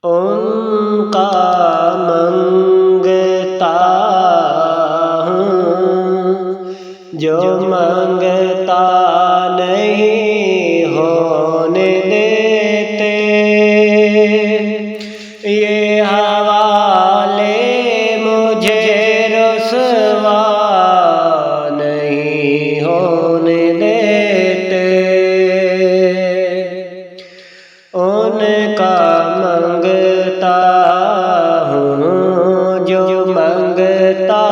उनका मंगता हूँ जो मंगता नहीं होने देते। ये हवाले मुझे रुसवा नहीं होने देते। उनका मंगता हूँ जो मंगता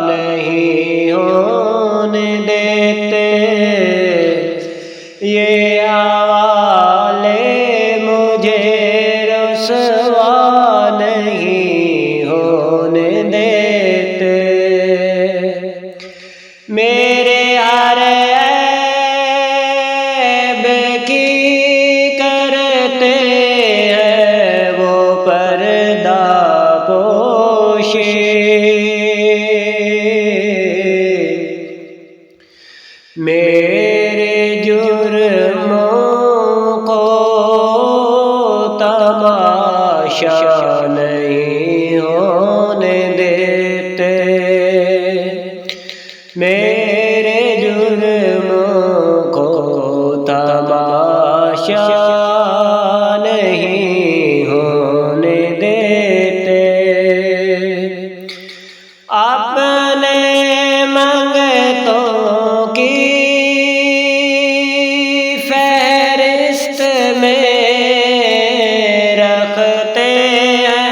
नहीं होने देते। ये हवाले मुझे रुसवा नहीं होने देते। मेरे हर ऐब की करते हैं वो पर्दा पोशी। मेरे जुर्मों को तमाशा नहीं होने देते। मेरे जुर्मों को तमाशा नहीं होने देते। अपने मंगतों की फहरिस्त में रखते हैं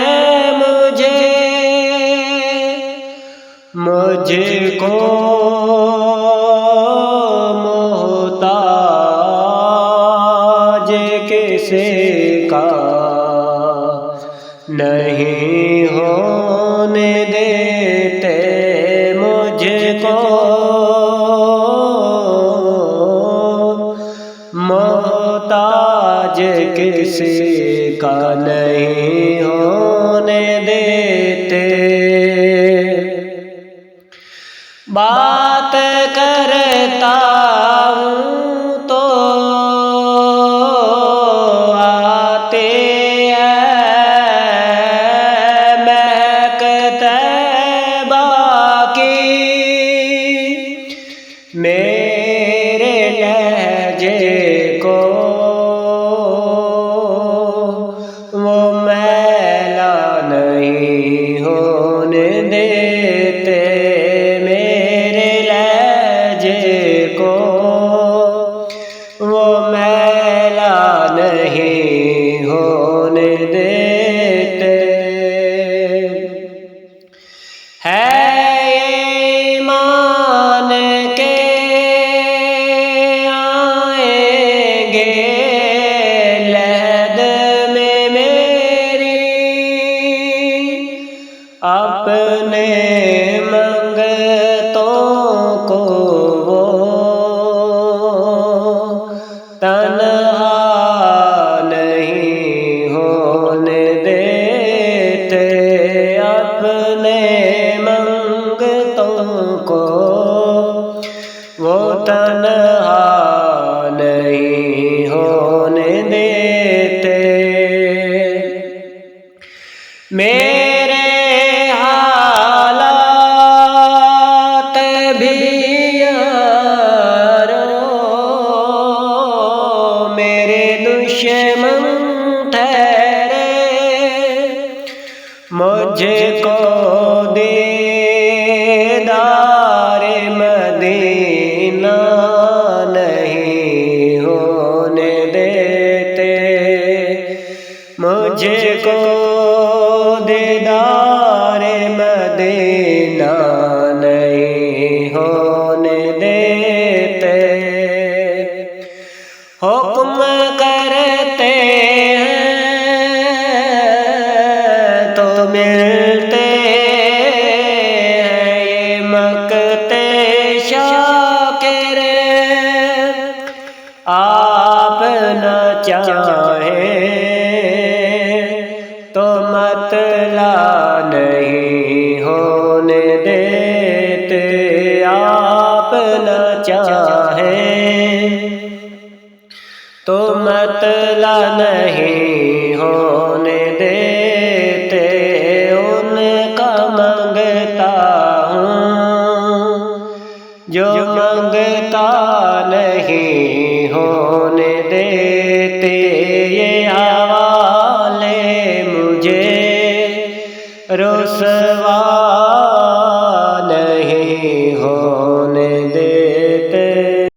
मुझको मोहताज किसी का नहीं होने देते। मुझको मोहताज किसी का नहीं होने देते। बात करता हूँ तो आते हैं महक तैबा की। मेरे लहजे को वो मैला नहीं होने देते। वो मैला नहीं होने देते। है ये ईमान के आएंगे लहद में मेरी अपने मंगतों को तन्हा नहीं होने देते। अपने मंगतों को वो तन्हा नहीं होने देते। मेरे हालात भी दुश्मन ठहरे मुझको दीदार मदीना नहीं होने देते। मुझको दीदार मदीना नहीं होने देते। हुक्म करते हैं तो मिलते हैं ये मकते शाकिर। आप न चाहें तो मतला नहीं हो भुगता नहीं होने देते ये हवाले मुझे रुसवा